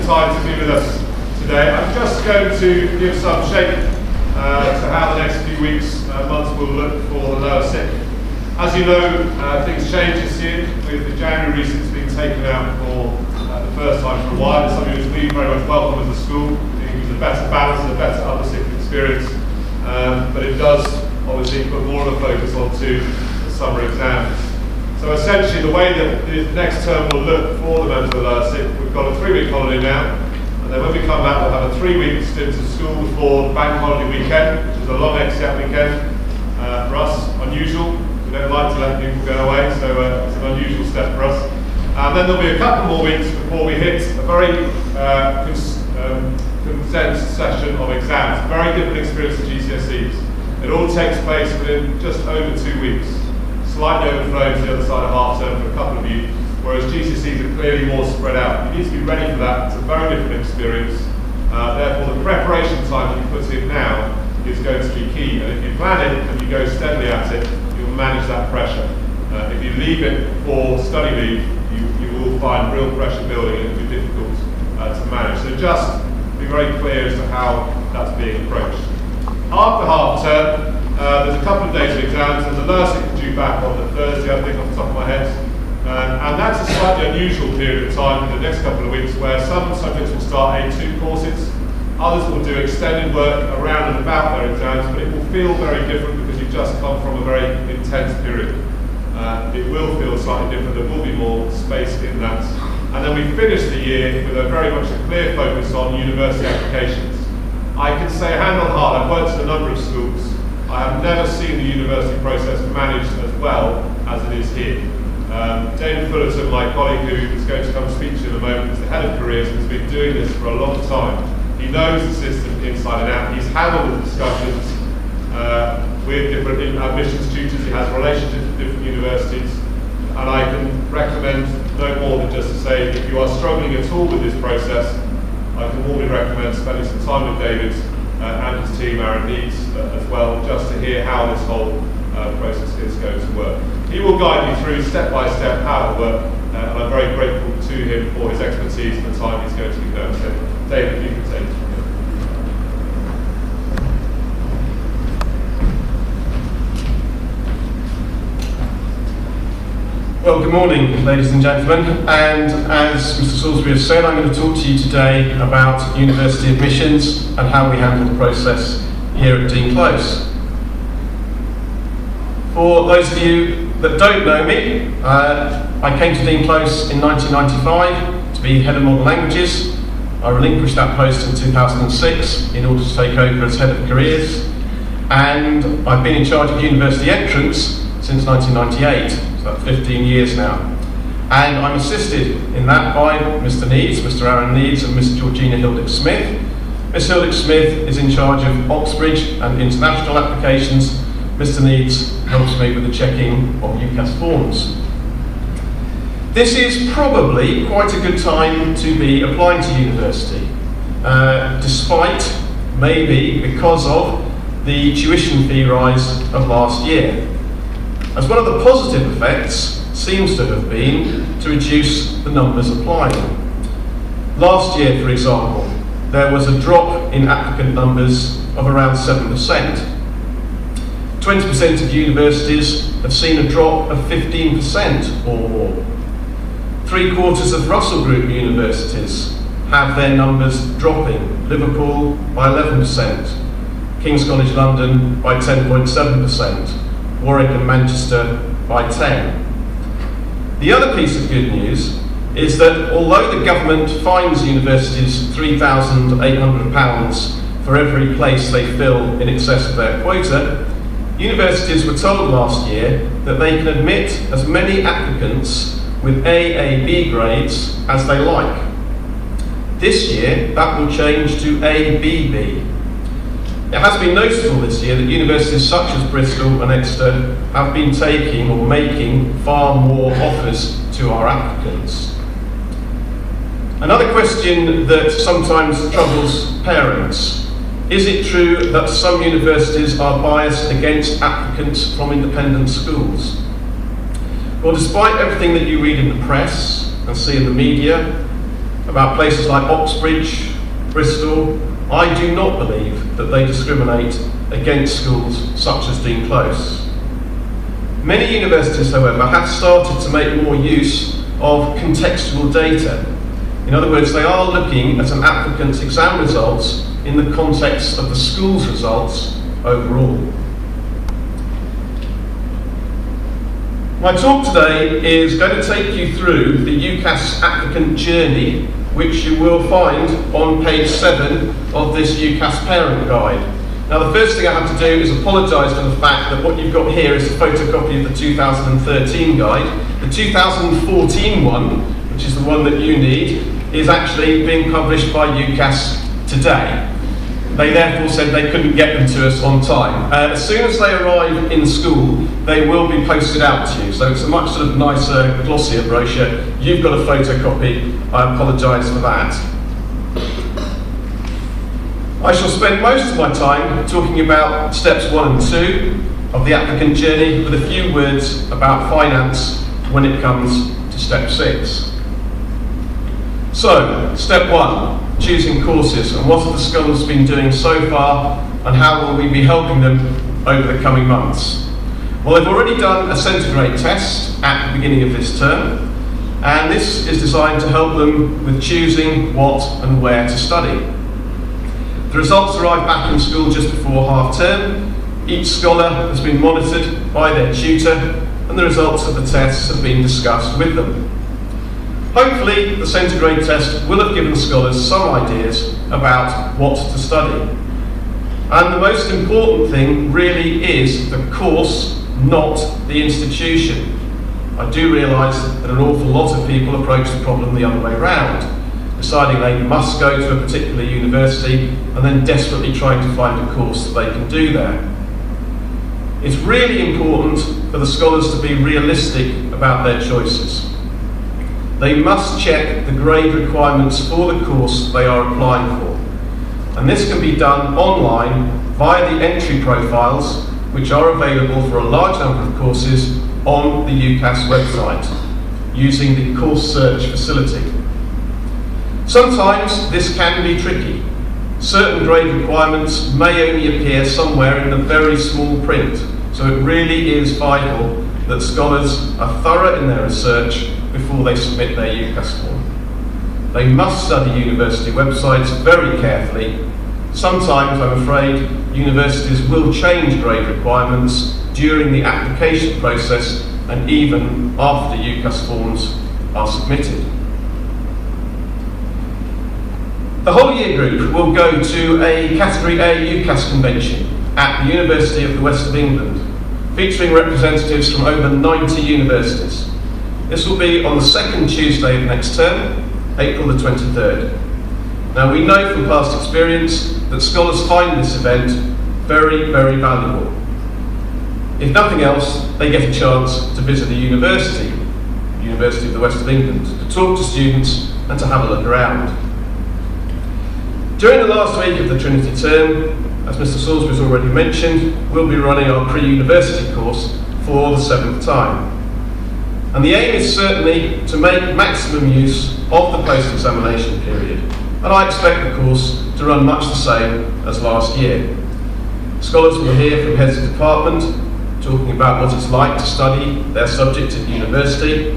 time to be with us today. I'm just going to give some shape to how the next few weeks, months will look for the lower sixth. As you know, things change this year, with the January resits being taken out for the first time for a while. It's something which we very much welcome as a school. It gives a better balance and a better upper sixth experience, but it does obviously put more of a focus onto the summer exams. So essentially the way that the next term will look for the members of the lower sixth, we've got a 3-week holiday now, and then when we come back we'll have a 3-week stint of school before the bank holiday weekend, which is a long exec weekend for us, unusual. We don't like to let people go away, so it's an unusual step for us. And then there'll be a couple more weeks before we hit a very condensed session of exams. Very different experience to GCSEs. It all takes place within just over 2 weeks. Slightly overflowing to the other side of half term for a couple of you, whereas GCSEs are clearly more spread out. You need to be ready for that. It's a very different experience. Therefore, the preparation time that you put in now is going to be key. And if you plan it and you go steadily at it, you'll manage that pressure. If you leave it for study leave, you will find real pressure building and it will be difficult to manage. So just be very clear as to how that's being approached. After half term, there's a couple of days of exams. There's a nursing due back on the Thursday, I think, off the top of my head. And that's a slightly unusual period of time in the next couple of weeks where some subjects will start A2 courses, others will do extended work around and about their exams, but it will feel very different because you've just come from a very intense period. It will feel slightly different, there will be more space in that. And then we finish the year with a very much a clear focus on university applications. I can say hand on heart, I've worked in a number of schools. I have never seen the university process managed as well as it is here. David Fullerton, my colleague who is going to come speak to you in a moment, is the head of careers and has been doing this for a long time. He knows the system inside and out. He's handled the discussions with different admissions tutors. He has relationships with different universities. And I can recommend no more than just to say, if you are struggling at all with this process, I can warmly recommend spending some time with David and his team, Aaron Needs, as well, just to hear how this whole process is going to work. He will guide you through step by step how it will work, and I'm very grateful to him for his expertise and the time he's going to be there. So, David, if you can take it from here. Well, good morning, ladies and gentlemen, and as Mr. Salisbury has said, I'm going to talk to you today about university admissions and how we handle the process here at Dean Close. For those of you that don't know me, I came to Dean Close in 1995 to be Head of Modern Languages. I relinquished that post in 2006 in order to take over as Head of Careers, and I've been in charge of university entrance since 1998, so that's 15 years now. And I'm assisted in that by Mr. Needs, Mr. Aaron Needs, and Miss Georgina Hildick-Smith. Miss Hildick-Smith is in charge of Oxbridge and international applications. Mr. Needs helps me with the checking of UCAS forms. This is probably quite a good time to be applying to university, despite, maybe because of, the tuition fee rise of last year, as one of the positive effects seems to have been to reduce the numbers applying. Last year, for example, there was a drop in applicant numbers of around 7%. 20% of universities have seen a drop of 15% or more. 3/4 of Russell Group universities have their numbers dropping. Liverpool by 11%, King's College London by 10.7%, Warwick and Manchester by 10. The other piece of good news is that although the government fines universities £3,800 for every place they fill in excess of their quota, universities were told last year that they can admit as many applicants with AAB grades as they like. This year, that will change to ABB. It has been noticeable this year that universities such as Bristol and Exeter have been taking or making far more offers to our applicants. Another question that sometimes troubles parents: is it true that some universities are biased against applicants from independent schools? Well, despite everything that you read in the press and see in the media, about places like Oxbridge, Bristol, I do not believe that they discriminate against schools such as Dean Close. Many universities, however, have started to make more use of contextual data. In other words, they are looking at an applicant's exam results in the context of the school's results overall. My talk today is going to take you through the UCAS applicant journey, which you will find on page 7 of this UCAS parent guide. Now, the first thing I have to do is apologise for the fact that what you've got here is a photocopy of the 2013 guide. The 2014 one, which is the one that you need, is actually being published by UCAS today. They therefore said they couldn't get them to us on time. As soon as they arrive in school, they will be posted out to you. So it's a much sort of nicer, glossier brochure. You've got a photocopy. I apologise for that. I shall spend most of my time talking about steps 1 and 2 of the applicant journey, with a few words about finance when it comes to step 6. So, step 1, choosing courses, and what have the scholars been doing so far, and how will we be helping them over the coming months? Well, they've already done a centigrade test at the beginning of this term, and this is designed to help them with choosing what and where to study. The results arrive back in school just before half term. Each scholar has been monitored by their tutor, and the results of the tests have been discussed with them. Hopefully, the centigrade test will have given scholars some ideas about what to study. And the most important thing really is the course, not the institution. I do realise that an awful lot of people approach the problem the other way round, deciding they must go to a particular university and then desperately trying to find a course that they can do there. It's really important for the scholars to be realistic about their choices. They must check the grade requirements for the course they are applying for. And this can be done online via the entry profiles, which are available for a large number of courses on the UCAS website, using the course search facility. Sometimes this can be tricky. Certain grade requirements may only appear somewhere in the very small print, so it really is vital that scholars are thorough in their research before they submit their UCAS form. They must study university websites very carefully. Sometimes, I'm afraid, universities will change grade requirements during the application process and even after UCAS forms are submitted. The whole year group will go to a Category A UCAS convention at the University of the West of England, featuring representatives from over 90 universities. This will be on the second Tuesday of next term, April the 23rd. Now, we know from past experience that scholars find this event very, very valuable. If nothing else, they get a chance to visit a university, University of the West of England, to talk to students and to have a look around. During the last week of the Trinity term, as Mr. Salisbury's already mentioned, we'll be running our pre-university course for the 7th time. And the aim is certainly to make maximum use of the post-examination period, and I expect the course to run much the same as last year. Scholars will hear from heads of department talking about what it's like to study their subject at university.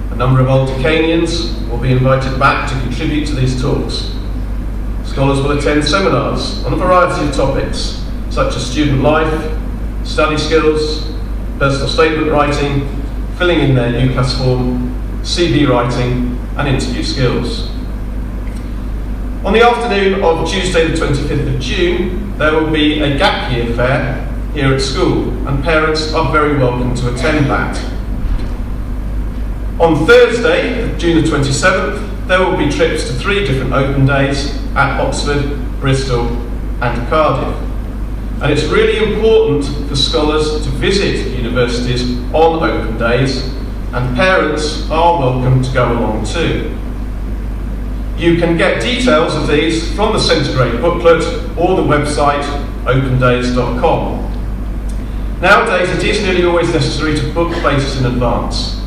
A number of old Decanians will be invited back to contribute to these talks. Scholars will attend seminars on a variety of topics, such as student life, study skills, personal statement writing, filling in their UCAS form, CV writing, and interview skills. On the afternoon of Tuesday the 25th of June, there will be a gap year fair here at school, and parents are very welcome to attend that. On Thursday, June the 27th, there will be trips to 3 different open days at Oxford, Bristol and Cardiff. And it's really important for scholars to visit universities on open days, and parents are welcome to go along too. You can get details of these from the centigrade booklet or the website opendays.com. Nowadays, it is nearly always necessary to book places in advance.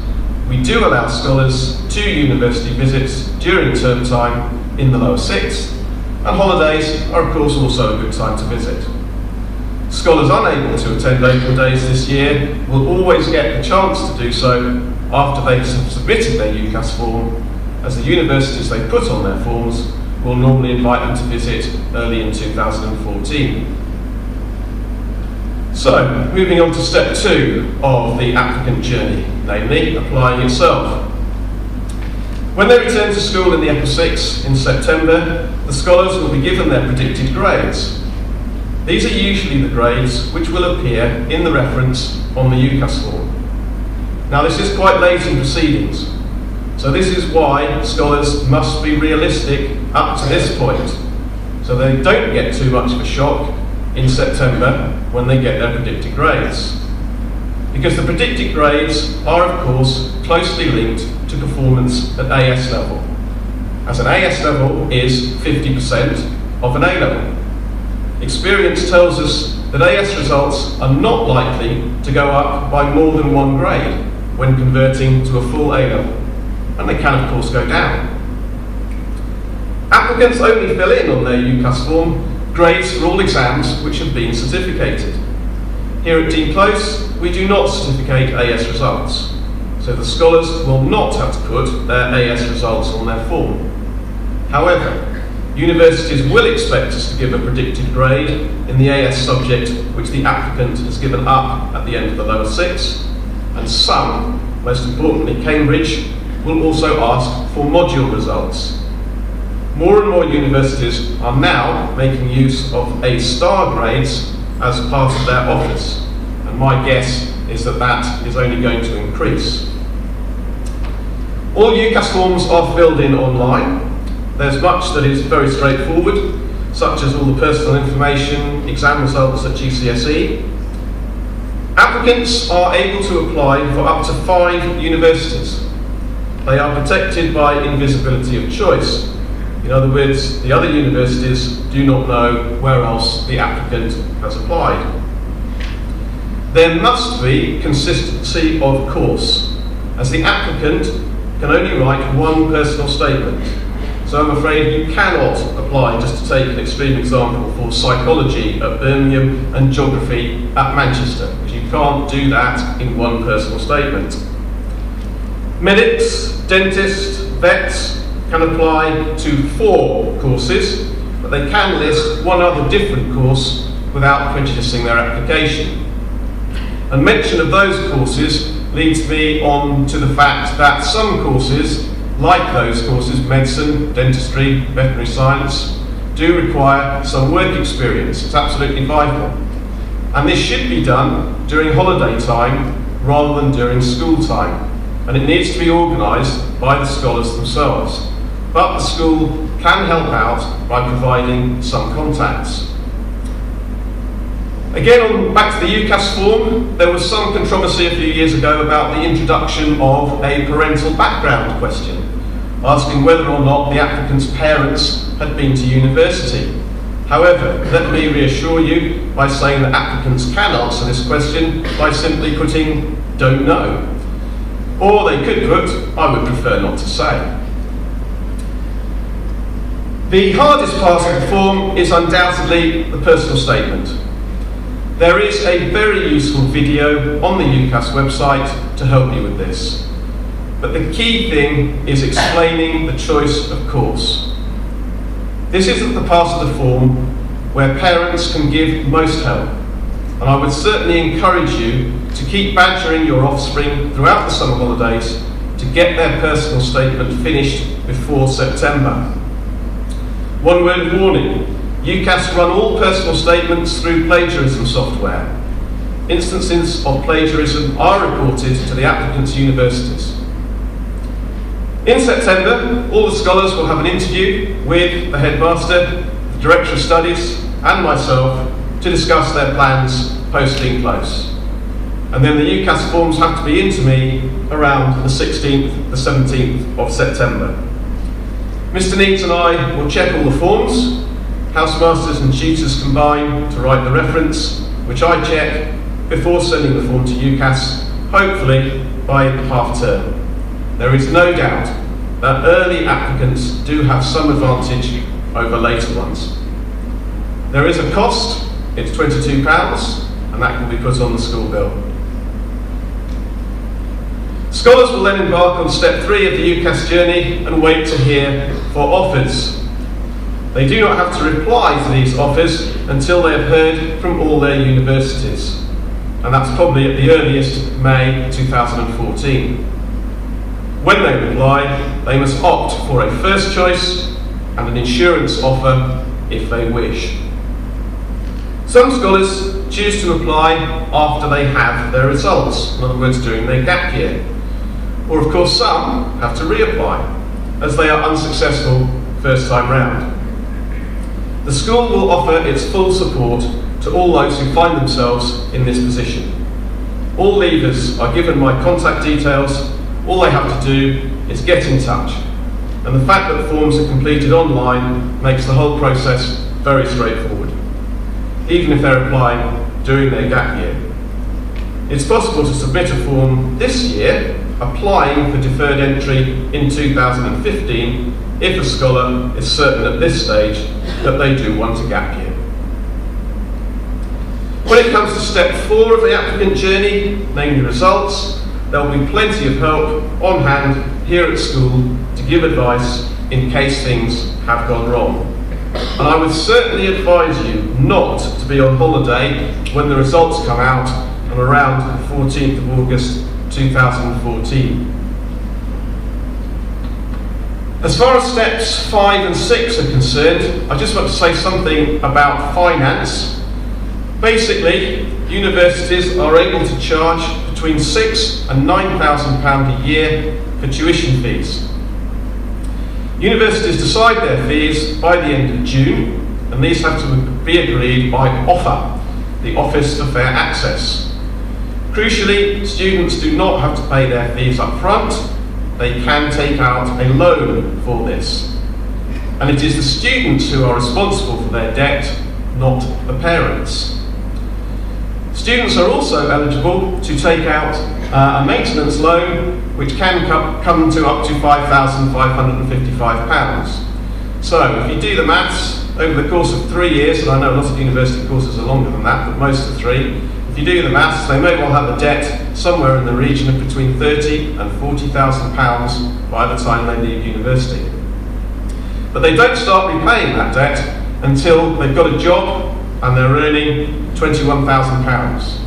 We we do allow scholars 2 university visits during term time in the lower 6th, and holidays are of course also a good time to visit. Scholars unable to attend open days this year will always get the chance to do so after they have submitted their UCAS form, as the universities they put on their forms will normally invite them to visit early in 2014. So, moving on to step 2 of the applicant journey, namely applying yourself. When they return to school in the upper 6 in September, the scholars will be given their predicted grades. These are usually the grades which will appear in the reference on the UCAS form. Now this is quite late in proceedings, so this is why scholars must be realistic up to this point, so they don't get too much of a shock in September when they get their predicted grades. Because the predicted grades are of course closely linked to performance at AS level, as an AS level is 50% of an A level. Experience tells us that AS results are not likely to go up by more than 1 grade when converting to a full A level, and they can of course go down. Applicants only fill in on their UCAS form grades for all exams which have been certificated. Here at Dean Close, we do not certificate AS results, so the scholars will not have to put their AS results on their form. However, universities will expect us to give a predicted grade in the AS subject which the applicant has given up at the end of the lower 6, and some, most importantly Cambridge, will also ask for module results. More and more universities are now making use of A-star grades as part of their offers, and my guess is that that is only going to increase. All UCAS forms are filled in online. There's much that is very straightforward, such as all the personal information, exam results at GCSE. Applicants are able to apply for up to 5 universities. They are protected by invisibility of choice. In other words, the other universities do not know where else the applicant has applied. There must be consistency of course, as the applicant can only write 1 personal statement. So I'm afraid you cannot apply, just to take an extreme example, for psychology at Birmingham and geography at Manchester, because you can't do that in 1 personal statement. Medics, dentists, vets can apply to 4 courses, but they can list 1 other different course without prejudicing their application. And mention of those courses leads me on to the fact that some courses, like those courses, medicine, dentistry, veterinary science, do require some work experience. It's absolutely vital. And this should be done during holiday time rather than during school time. And it needs to be organised by the scholars themselves. But the school can help out by providing some contacts. Again, back to the UCAS form, there was some controversy a few years ago about the introduction of a parental background question, asking whether or not the applicant's parents had been to university. However, let me reassure you by saying that applicants can answer this question by simply putting "don't know." Or they could put "I would prefer not to say." The hardest part of the form is undoubtedly the personal statement. There is a very useful video on the UCAS website to help you with this. But the key thing is explaining the choice of course. This isn't the part of the form where parents can give most help, and I would certainly encourage you to keep badgering your offspring throughout the summer holidays to get their personal statement finished before September. One word of warning: UCAS run all personal statements through plagiarism software. Instances of plagiarism are reported to the applicant's universities. In September, all the scholars will have an interview with the headmaster, the director of studies, and myself to discuss their plans post-Dean Close. And then the UCAS forms have to be into me around the 16th, the 17th of September. Mr. Needs and I will check all the forms. Housemasters and tutors combine to write the reference, which I check before sending the form to UCAS, hopefully by half term. there is no doubt that early applicants do have some advantage over later ones. There is a cost, it's £22, and that can be put on the school bill. Scholars will then embark on step 3 of the UCAS journey and wait to hear for offers. They do not have to reply to these offers until they have heard from all their universities, and that's probably at the earliest May 2014. When they reply, they must opt for a first choice and an insurance offer if they wish. Some scholars choose to apply after they have their results, in other words during their gap year. Or of course some have to reapply, as they are unsuccessful first time round. The school will offer its full support to all those who find themselves in this position. All leavers are given my contact details. All they have to do is get in touch. And the fact that forms are completed online makes the whole process very straightforward, even if they're applying during their gap year. It's possible to submit a form this year applying for deferred entry in 2015 if a scholar is certain at this stage that they do want a gap year. When it comes to step 4 of the applicant journey, namely results, there will be plenty of help on hand here at school to give advice in case things have gone wrong. And I would certainly advise you not to be on holiday when the results come out on around the 14th of August 2014. As far as steps 5 and 6 are concerned, I just want to say something about finance. Basically, universities are able to charge between £6,000 and £9,000 a year for tuition fees. Universities decide their fees by the end of June, and these have to be agreed by OFFA, the Office for Fair Access. Crucially, students do not have to pay their fees up front. They can take out a loan for this. And it is the students who are responsible for their debt, not the parents. Students are also eligible to take out a maintenance loan, which can come to up to £5,555. So if you do the maths, over the course of 3 years, and I know lots of university courses are longer than that, but most are 3, if you do the maths, they may well have a debt somewhere in the region of between £30,000 and £40,000 by the time they leave university. But they don't start repaying that debt until they've got a job and they're earning £21,000,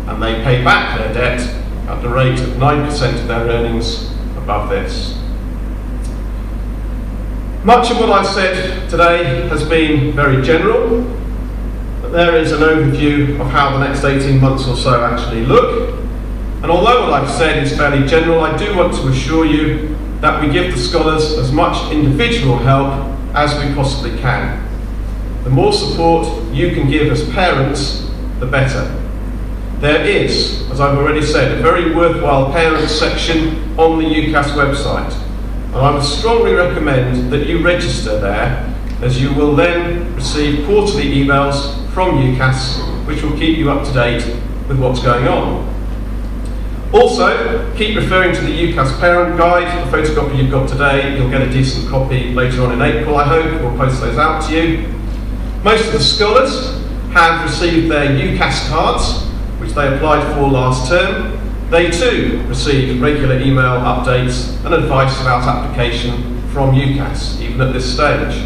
and they pay back their debt at the rate of 9% of their earnings above this. Much of what I've said today has been very general, but there is an overview of how the next 18 months or so actually look. And although what I've said is fairly general, I do want to assure you that we give the scholars as much individual help as we possibly can. The more support you can give as parents, the better. There is, as I've already said, a very worthwhile parents section on the UCAS website. And I would strongly recommend that you register there, as you will then receive quarterly emails from UCAS, which will keep you up to date with what's going on. Also, keep referring to the UCAS parent guide, the photocopy you've got today. You'll get a decent copy later on in April, I hope. We'll post those out to you. Most of the scholars have received their UCAS cards, which they applied for last term. They too receive regular email updates and advice about application from UCAS, even at this stage.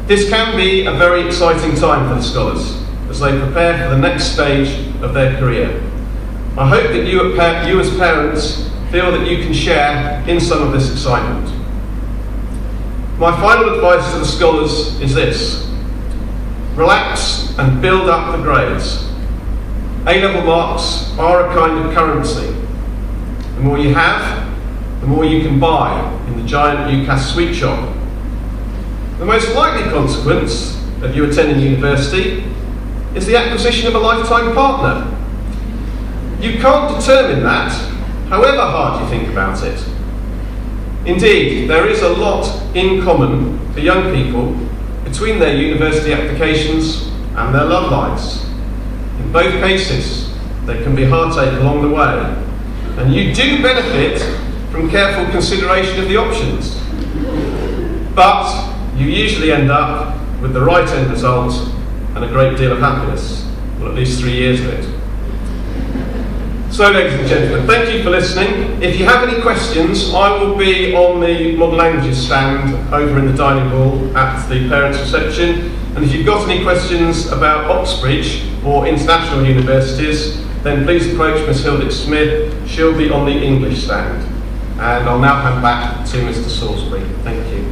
This can be a very exciting time for the scholars as they prepare for the next stage of their career. I hope that you as parents feel that you can share in some of this excitement. My final advice to the scholars is this: relax and build up the grades. A-level marks are a kind of currency. The more you have, the more you can buy in the giant UCAS sweet shop. The most likely consequence of you attending university is the acquisition of a lifetime partner. You can't determine that, however hard you think about it. Indeed, there is a lot in common for young people between their university applications and their love lives. In both cases, there can be heartache along the way, and you do benefit from from careful consideration of the options. But you usually end up with the right end result and a great deal of happiness, well, at least 3 years of it. So, ladies and gentlemen, thank you for listening. If you have any questions, I will be on the Modern Languages stand over in the dining hall at the parents' reception. And if you've got any questions about Oxbridge or international universities, then please approach Miss Hildick Smith. She'll be on the English stand. And I'll now hand back to Mr. Salisbury. Thank you.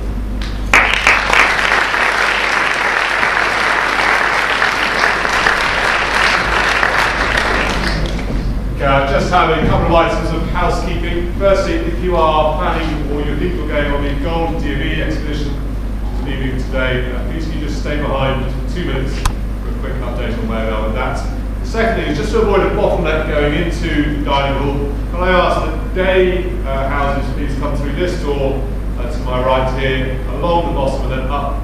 I just have a couple of items of housekeeping. Firstly, if you are planning or you're thinking of going on the Gold DME expedition leaving today, please can you just stay behind for 2 minutes for a quick update on where we are with that. Secondly, just to avoid a bottleneck going into the dining hall, can I ask that day houses please come through this door to my right here, along the bottom and then up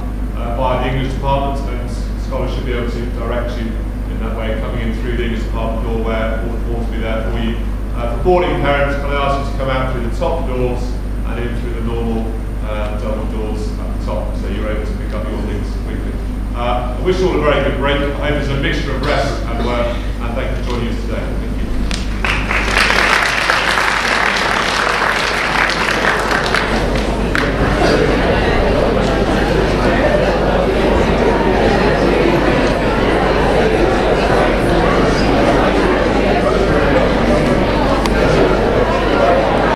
by the English department, and scholars should be able to direct you that way, coming in through the English department door where all the forms will be there for you. For boarding parents, can I ask you to come out through the top doors and in through the normal double doors at the top, so you're able to pick up your things quickly. I wish you all a very good break. I hope it's a mixture of rest and work, and thank you for joining us today.